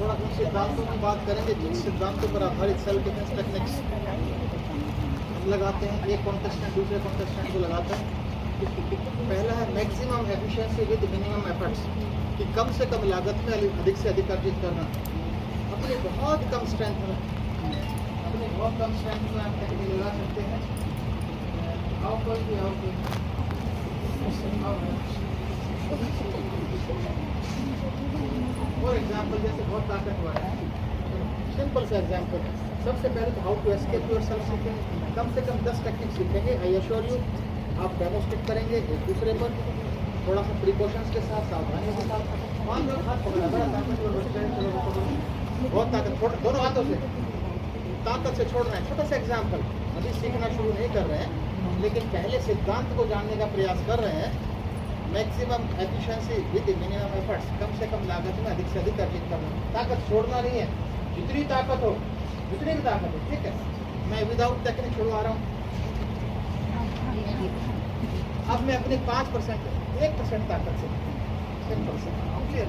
थोड़ा कुछ सिद्धांतों की बात करेंगे, जिन सिद्धांतों पर आधारित सेल्फ डिफेंस टेक्निक्स हम लगाते हैं। एक कॉन्टेस्टेंट दूसरे कॉन्टेस्टेंट को लगाता है। पहला है maximum efficiency with minimum efforts, कि कम से कम लागत में अधिक से अधिक अर्जित करना। अपनी बहुत कम स्ट्रेंथ में आप टेक्निक लगा सकते हैं। फॉर एग्जाम्पल, जैसे बहुत ताकतवर है, सिंपल सा एग्जाम्पल है। सबसे पहले तो how to escape yourself सीखेंगे। कम से कम 10 टेक्निक सीखेंगे। आई एश्योर यू, आप डेमोस्ट्रेट करेंगे एक दूसरे पर थोड़ा सा प्रिकॉशंस के साथ, सावधानियों के साथ। मान लो हाथ पकड़ा, बड़ा ताकतवर बच्चा है, चलो बहुत ताकत, दोनों हाथों से ताकत से छोड़ना है। छोटा सा एग्जाम्पल, अभी सीखना शुरू नहीं कर रहे हैं, लेकिन पहले सिद्धांत को जानने का प्रयास कर रहे हैं। Maximum efficiency with minimum efforts, कम से कम लागत में अधिक से अधिक अर्जित करना। ताकत छोड़ना नहीं है, जितनी ताकत हो जितनी भी ताकत हो, ठीक है। मैं विदाउट टेक्निक छुड़वा रहा हूँ। अब मैं अपनी 5%, 1% ताकत से, सिंपल से क्लियर।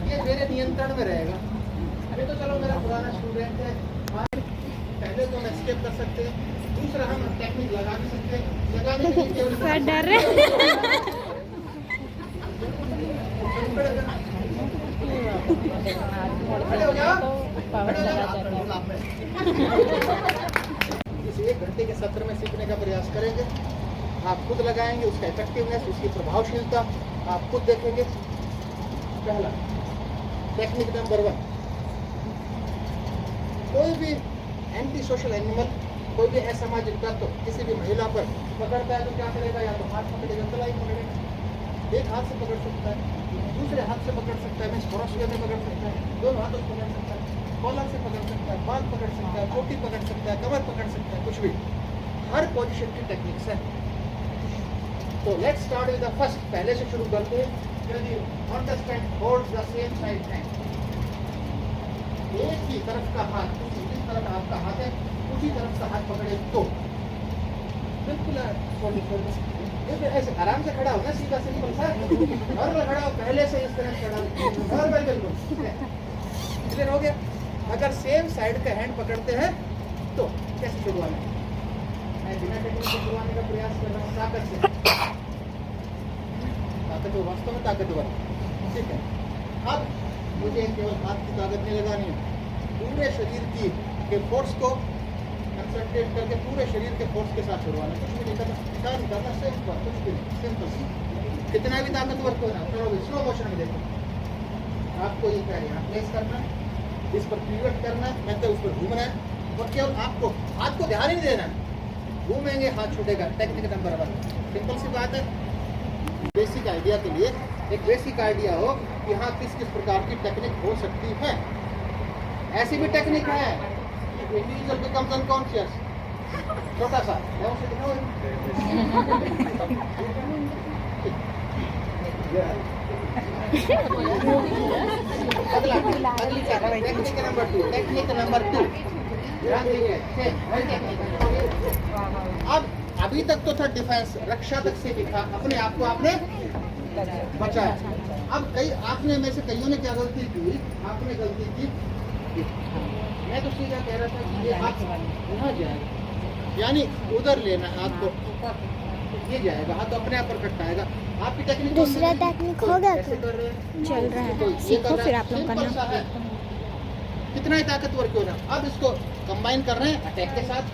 ये मेरे नियंत्रण में रहेगा। अभी तो चलो मेरा पुराना स्टूडेंट है, पहले तो हम एस्केप कर सकते हैं, दूसरा हम टेक्निक लगा भी सकते हैं। लगाने के लिए केवल डर इस 1 घंटे के सत्र में सीखने का प्रयास करेंगे। आप खुद लगाएंगे, उसका इफेक्टिवनेस, उसकी प्रभावशीलता आप खुद देखेंगे। पहला टेक्निक नंबर 1, कोई भी एंटी सोशल एनिमल, कोई भी असामाजिक तत्व किसी भी महिला पर पकड़ता है तो क्या करेगा? या तो हाथ पकड़ेगा, कलाई पकड़ेगा, एक हाथ से पकड़ सकता है, दूसरे हाथ से पकड़ सकता है, स्पर्श में पकड़ सकता है, दोनों हाथों से पकड़ सकता है, कॉलर से पकड़ सकता है, बाल पकड़ सकता है, चोटी पकड़ सकता है, कमर पकड़ सकता है, कुछ भी। हर पोजीशन की टेक्निक्स है। तो let's start with the first. पहले से शुरू करते हैं। यदि contestant holds the same side hand, एक ही तरफ का हाथ, जिस तरफ आपका हाथ है उसी तरफ से हाथ पकड़े तो बिल्कुल ऐसे आराम से खड़ा हो ना, सीधा सिंपल सा। और मैं खड़ा हो, पहले से इस तरह खड़ा हो, और मैं बिल्कुल क्लियर हो गया। अगर सेम साइड का हैंड पकड़ते हैं तो कैसे शुरुआत है? मैं बिना टेक्निक से शुरुआने का प्रयास कर रहा हूँ, ताकत से। ताकत वास्तव में ताकतवर, ठीक है। अब मुझे केवल हाथ की ताकत नहीं लगानी है, पूरे शरीर की के फोर्स को कंसंट्रेट करके पूरे शरीर के फोर्स के साथ छुड़वाना। कुछ भी नहीं करना, सिंपल, कुछ भी नहीं, सिंपल। कितना भी ताकतवर को ना, चलो स्लो मोशन में देखो। आपको ये क्या है, यहाँ प्लेस करना है, इस पर पिवट करना है, मतलब उस पर घूमना है, और केवल आपको हाथ को ध्यान ही नहीं देना है। घूमेंगे हाथ छूटेगा। टेक्निक नंबर 1, सिंपल सी बात है। बेसिक आइडिया के लिए एक बेसिक आइडिया हो कि हाँ किस किस प्रकार की टेक्निक हो सकती है। ऐसी भी टेक्निक है इंडिविजुअल बिकम्स अनकॉन्शियस, छोटा सा टेक्निक नंबर 2 अब अभी तक तो था डिफेंस, रक्षा तक से दिखा, अपने आप को आपने बचाया। अब आपने में से कईयों ने क्या गलती की? आपने गलती की, मैं तो सीधा कह रहा था कि ये हाथ यहाँ जाएगा, यानी उधर लेना है हाथ को, ये जाएगा हाथ, तो अपने आप परफेक्ट आएगा। आपकी टेक्निक दूसरा टेक्निक हो गया क्या? चल रहा है, सीखो फिर आप लोग करना। कितना ही ताकतवर क्यों ना, अब इसको कंबाइन कर रहे हैं अटैक के साथ,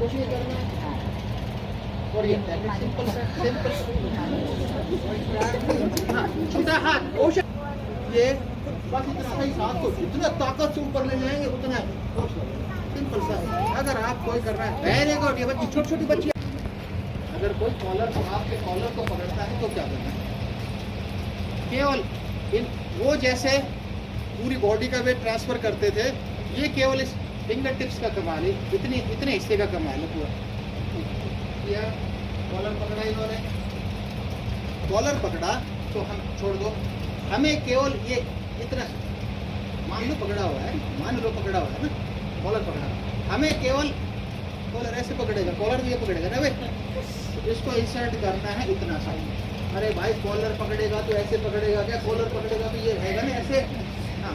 कुछ नहीं करना है। और ये सिंपल हाँ, छोटा हाथ, ये बस इतना ही, हाथ को जितना ताकत से ऊपर ले जाएंगे उतना सिंपल सा है। अगर आप कोई कर रहा है, वेरी गुड, ये बच्ची छोटी छोटी बच्ची, अगर कोई कॉलर को, आपके कॉलर को पकड़ता है तो क्या करना है? केवल वो जैसे पूरी बॉडी का वेट ट्रांसफर करते थे, ये केवल इस फिंगर टिप्स का कमाल है, इतने हिस्से का कमाल है पूरा। किया, कॉलर पकड़ा इन्होंने, कॉलर पकड़ा तो हम छोड़ दो, हमें केवल ये इतना, मान लो पकड़ा हुआ है ना, कॉलर पकड़ा, हमें केवल कॉलर ऐसे पकड़ेगा, कॉलर भी ये पकड़ेगा ना भाई, तो इसको इंसर्ट करना है इतना सा। अरे भाई कॉलर पकड़ेगा तो ऐसे पकड़ेगा क्या, कॉलर पकड़ेगा तो ये रहेगा ना ऐसे। हाँ,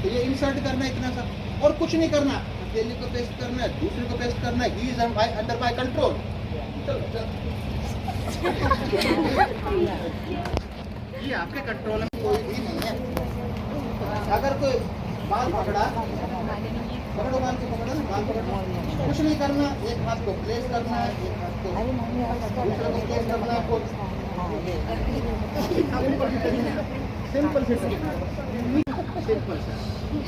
तो ये इंसर्ट करना है इतना सा, और कुछ नहीं करना। अकेले को पेस्ट करना है, दूसरे को पेस्ट करना है, he is under my control. ये आपके कंट्रोल में कोई भी नहीं है। अगर कोई बाल पकड़ा, पकड़ो बाल को, पकड़ो ना बाल पकड़ो, कुछ नहीं करना, एक हाथ को प्लेस करना है, एक हाथ को दूसरे को प्लेस करना है, सिंपल सिंपल सा।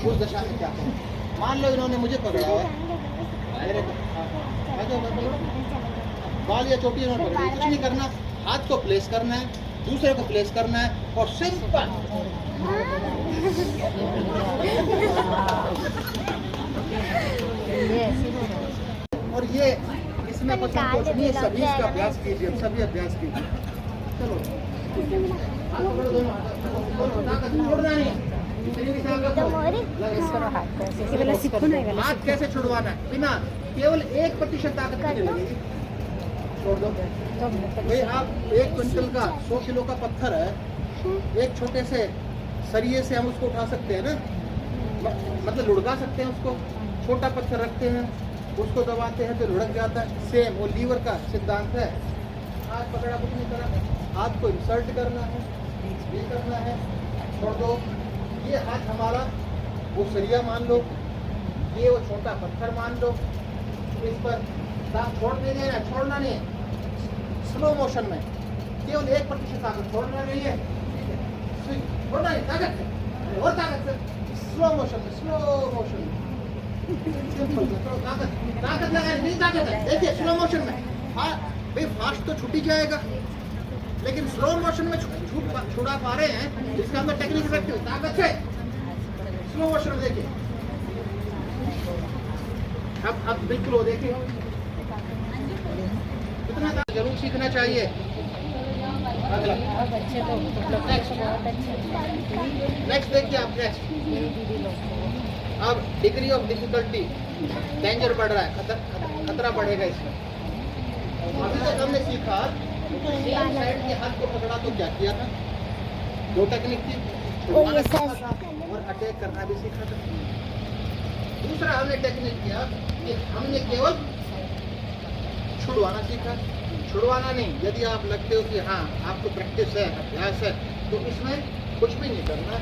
उस दशा में क्या करें, मान लो इन्होंने मुझे पकड़ा है, मेरे को बाल या चोटी इन्होंने पकड़ी, कुछ नहीं करना, हाथ को प्लेस करना है, दूसरे को प्लेस करना है, और सिंपल। और ये इसमें कुछ नहीं है, सभी इसका अभ्यास कीजिए, सभी अभ्यास कीजिए। चलो हाथ कैसे छुड़वाना है, बिना केवल 1% ताकत की लगेगी, छोड़ दो भाई। आप 1 क्विंटल का 100 किलो का पत्थर है, एक छोटे से सरिये से हम उसको उठा सकते हैं ना, मतलब लुढ़का सकते हैं उसको। छोटा पत्थर रखते हैं, उसको दबाते हैं तो लुढ़क जाता है। सेम वो लीवर का सिद्धांत है। हाथ पकड़ा, कुछ नहीं करा, हाथ को इंसर्ट करना है, ये करना है, छोड़ दो। ये हाथ हमारा वो सरिया मान लो, ये वो छोटा पत्थर मान लो, इस पर दांत छोड़ नहीं देना, छोड़ना नहीं है। स्लो मोशन में केवल 1% ताकत, छोड़ना नहीं है, छोड़ना नहीं, ताकत से और ताकत से, स्लो मोशन में, स्लो मोशन में, सिंपल ताकत ताकत लगाए, नहीं ताकत है। देखिए स्लो मोशन में भाई फास्ट तो छूट ही जाएगा, लेकिन स्लो मोशन में छुड़ा पा रहे हैं, इसका अंदर टेक्निक रखते हुए ताकत से स्लो मोशन में। देखिए अब बिल्कुल वो देखिए कितना जरूर सीखना चाहिए। नेक्स्ट देखिए आप, नेक्स्ट अब डिग्री ऑफ डिफिकल्टी, डेंजर बढ़ रहा है, खतरा बढ़ेगा इसमें। अभी तक हमने सीखा साइड के हाथ को पकड़ा तो क्या किया था, 2 टेक्निक थी, छुड़वाना सीखा था और अटैक करना भी सीखा था। दूसरा हमने टेक्निक किया कि हमने केवल छुड़वाना सीखा। छुड़वाना नहीं, यदि आप लगते हो कि हाँ आपको प्रैक्टिस है, अभ्यास है, तो इसमें कुछ भी नहीं करना।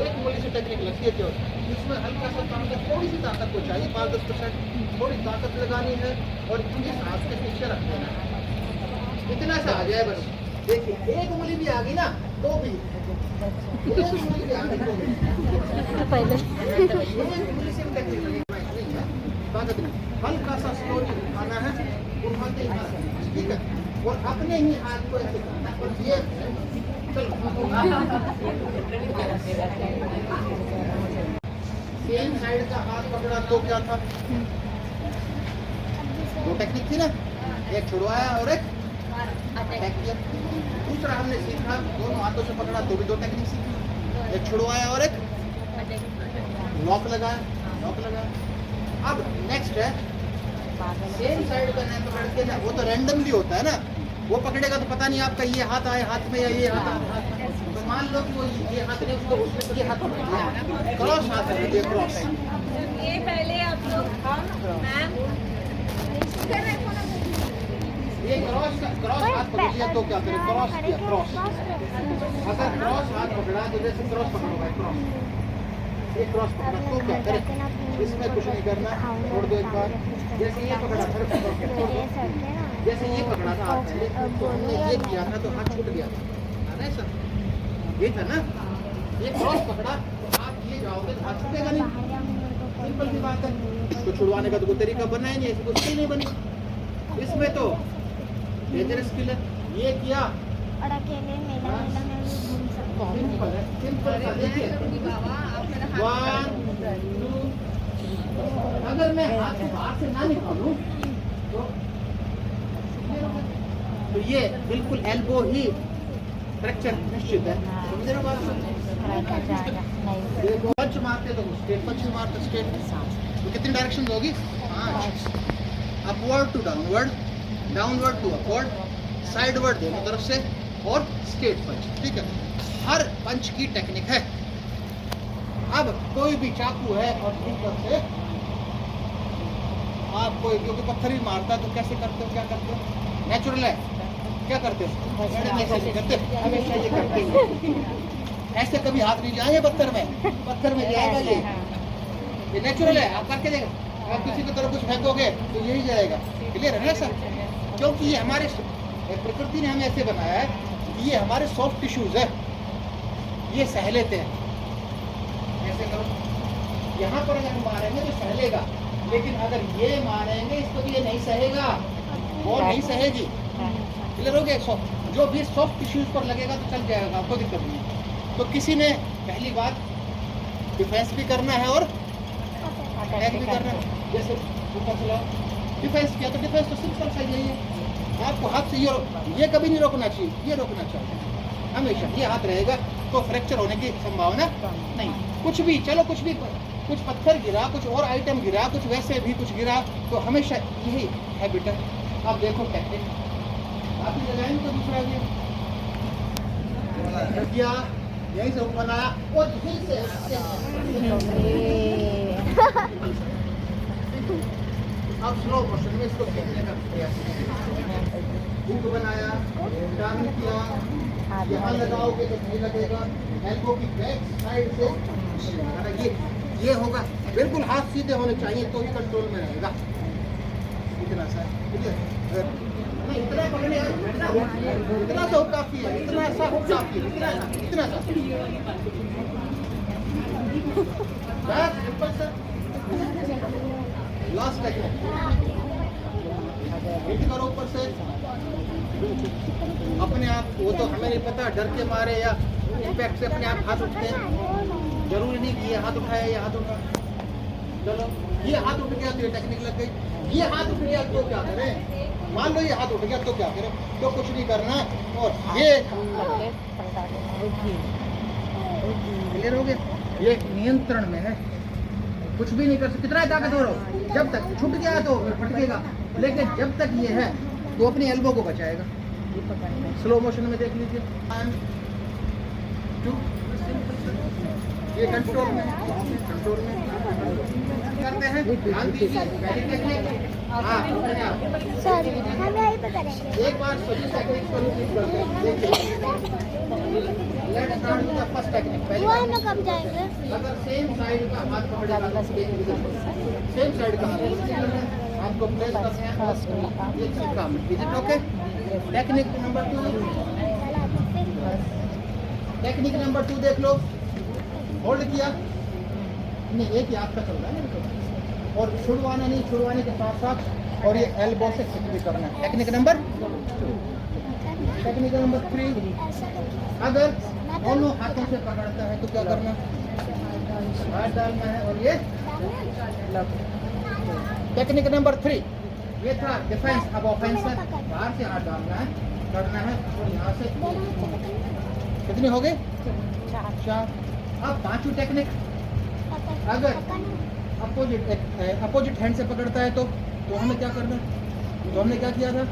एक मूली से टेक्निक लगती है केवल, इसमें हल्का सा ताकत, थोड़ी सी ताकत को चाहिए, 5-10% थोड़ी ताकत लगानी है, और इस हाथ के पीछे रख देना है, इतना सा आ जाए बस। देखिए एक उंगली भी आ गई ना तो भी, एक उंगली भी आ गई तो भी, एक उंगली से भी टेक्निक लगेगी, ताकत नहीं, हल्का सा स्लोली उठाना है, उठाते ही हाथ, ठीक है, और अपने ही हाथ को ऐसे करना है, और ये सेम साइड का हाथ पकड़ा तो क्या था, 2 टेक्निक थी ना, एक छुड़वाया और एक अटैक किया। दूसरा हमने सीखा दोनों हाथों से पकड़ा तो भी 2 टेक्निक सीखी, एक छुड़वाया और एक लॉक लगाया, लॉक लगाया। अब नेक्स्ट है सेम साइड का नहीं पकड़ के ना, वो तो रैंडमली होता है ना, वो पकड़ेगा तो पता नहीं आपका ये हाथ आए हाथ में या ये हाथ आए, तो मान लो कि वो ये हाथ ने उसको उसने ये हाथ पकड़ लिया, क्रॉस हाथ है, ये क्रॉस। ये पहले आप लोग मैम ये क्रॉस हाथ पकड़ लिया तो क्या करें, क्रॉस किया, क्रॉस। अगर क्रॉस हाथ पकड़ा तो जैसे क्रॉस पकड़ो भाई, क्रॉस, ये क्रॉस पकड़ा तो क्या करें, इसमें कुछ नहीं करना, छोड़ दो एक बार। जैसे ये पकड़ा था, जैसे ये पकड़ा था हाथ से, तो हमने ये किया था तो हाथ छूट गया था, सर ये था ना, ये क्रॉस पकड़ा तो आप ये जाओगे तो हाथ छूटेगा नहीं, सिंपल सी बात है। तो छुड़वाने का तो कोई तरीका बना ही नहीं, ऐसी कोई स्किल नहीं बनी इसमें, तो डेंजरस स्किल है। ये किया और अकेले मेला में भी घूम सकते हैं। सिंपल है, सिंपल सा। देखिए 1 2, अगर मैं हाथ को बाहर से ना निकालूं तो ये बिल्कुल एल्बो ही फ्रैक्चर निश्चित है, समझ रहे हो बात? पंच मारते तो स्ट्रेट पंच मारते, स्ट्रेट तो कितनी डायरेक्शन होगी, 5 upward to downward, downward to upward, sideward दोनों तरफ से, और स्ट्रेट पंच। ठीक है, हर पंच की टेक्निक है। अब कोई भी चाकू है और ऊपर से आप कोई क्योंकि पत्थर ही मारता है तो कैसे करते हो, क्या करते हो? नेचुरल है, क्या करते हो? ऐसे नहीं करते, हमेशा ये करते हो। ऐसे कभी हाथ नहीं जाएंगे पत्थर में जाएगा ये नेचुरल है। आप करके देखो, आप किसी की तरफ कुछ फेंकोगे तो यही जाएगा। क्लियर है ना सर? क्योंकि ये हमारे प्रकृति ने हमें ऐसे बनाया है कि ये हमारे सॉफ्ट टिश्यूज है, ये सह लेते हैं। ऐसे करो, यहाँ पर अगर मारेंगे तो सह लेगा, लेकिन अगर ये मारेंगे इसको तो ये नहीं सहेगा, वो नहीं सहेगी। क्लियर हो गया? जो भी सॉफ्ट टिश्यूज पर लगेगा तो चल जाएगा, कोई दिक्कत नहीं। तो किसी ने पहली बात डिफेंस भी करना है और अटैक भी करना है। जैसे ऊपर चलाओ, डिफेंस किया तो डिफेंस तो सिंपल सा यही है, आपको हाथ से ये कभी नहीं रोकना चाहिए, ये रोकना चाहिए हमेशा। ये हाथ रहेगा तो फ्रैक्चर होने की संभावना नहीं। कुछ भी चलो, कुछ भी, कुछ पत्थर गिरा, कुछ और आइटम गिरा, कुछ वैसे भी कुछ गिरा, तो हमेशा यही हैबिट है। आप देखो टेक्निक आप ही लगाएंगे तो दूसरा किया यहीं से बनाया और फिर से अब स्लो मोशन में इसको खींचने का प्रयास हुक बनाया, डाउन किया, यहाँ लगाओगे तो नहीं लगेगा, एल्बो की बैक साइड से ये होगा। बिल्कुल हाथ सीधे होने चाहिए तो ही कंट्रोल में रहेगा। इतना सा इतना पकड़ने, इतना सा काफी है, इतना सा काफी है, इतना सा बस सिंपल सा। लास्ट टेक्निक हिट करो ऊपर से अपने आप। वो तो हमें नहीं पता, डर के मारे या इम्पैक्ट से अपने आप हाथ उठते हैं। जरूरी नहीं कि ये हाथ उठाया या हाथ उठा। चलो ये हाथ उठ गया तो ये टेक्निक लग गई। ये हाथ उठ गया तो क्या करें? मान लो ये हाथ उठ गया तो क्या करें? तो कुछ नहीं करना, और ये क्लियर हो गया? ये नियंत्रण में है, कुछ भी नहीं कर सकते। कितना ताकतवर हो, जब तक छूट गया तो फटकेगा, लेकिन जब तक ये है तो अपनी एल्बो को बचाएगा। स्लो मोशन में देख लीजिए, 1 2 ये कंट्रोल में करते हैं। ध्यान दीजिए, पहली टेक्निक सर हम यहीं पे करेंगे। एक बार सभी टेक्निक को रिपीट करते हैं। Let's start with the first technique. पहले वो हम लोग कब जाएंगे? अगर सेम साइड का हाथ पकड़ेगा, सेम साइड का हाथ आपको प्रेस करना है, ये काम। Is it okay? Technique number 2, technique number 2 देख लो। होल्ड किया नहीं, एक ही आपका चल रहा है और छुड़वाना नहीं, छुड़वाने के साथ साथ और ये एल्बो से किक भी करना है। Technique number 2। टेक्निक नंबर 3, अगर दोनों हाथों से पकड़ता है तो क्या करना? हाथ डालना है और ये। टेक्निक नंबर 3 ये था डिफेंस। अब ऑफेंस है, बाहर से हाथ डालना है, करना है और यहाँ से। कितनी हो गई? 4। अब पांचवी टेक्निक, अगर अपोजिट हैंड से पकड़ता है तो हमें क्या करना? तो हमने क्या किया था?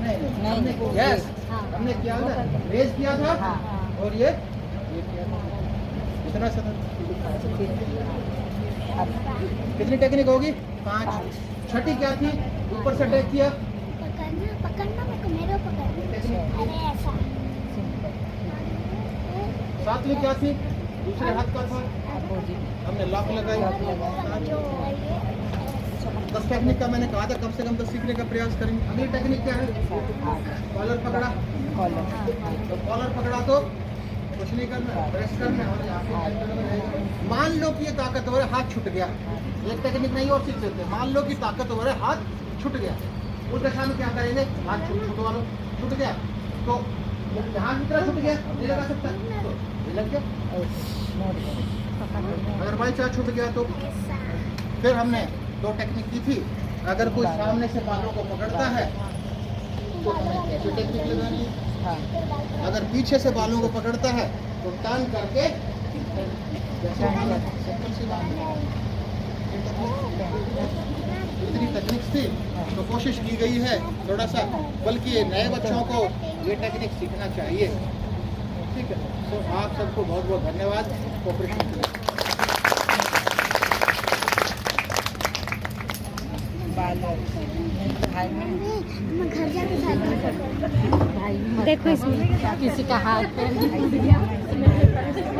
नहीं, यस हमने किया था, रेज किया था और ये किया था। इतना सा। कितनी टेक्निक होगी? 5। छठी क्या थी? ऊपर से अटैक किया, पकड़ना मेरे पकड़ना। अरे ऐसा। 7वीं क्या थी? दूसरे हाथ का था, हमने लॉक लगाई। 10 टेक्निक का मैंने कहा था कम से कम 10 सीखने का प्रयास करेंगे। अगली टेक्निक क्या है? कॉलर पकड़ा, तो कॉलर पकड़ा तो कुछ नहीं करना, प्रेस करना। मान लो कि ये ताकतवर है, हाथ छूट गया। एक टेक्निक नहीं और सीख सकते। मान लो कि ताकतवर है, हाथ छूट गया, उस दशा में क्या करेंगे? हाथ छूटवा लो, छूट गया तो यहाँ की तरह छूट गया, नहीं लगा सकता तो लग गया। अगर बाई चांस छूट गया तो फिर हमने 2 टेक्निक की थी। अगर कोई सामने से बालों को पकड़ता है तो हमें ऐसी टेक्निक लगानी है। अगर पीछे से बालों को पकड़ता है तो टर्न करके जैसे इतनी तकनीक थी तो कोशिश की गई है थोड़ा सा, बल्कि नए बच्चों को ये टेक्निक सीखना चाहिए। ठीक है, तो आप सबको बहुत बहुत धन्यवाद कोऑपरेशन के लिए। देखो इसमें किसी का हाथ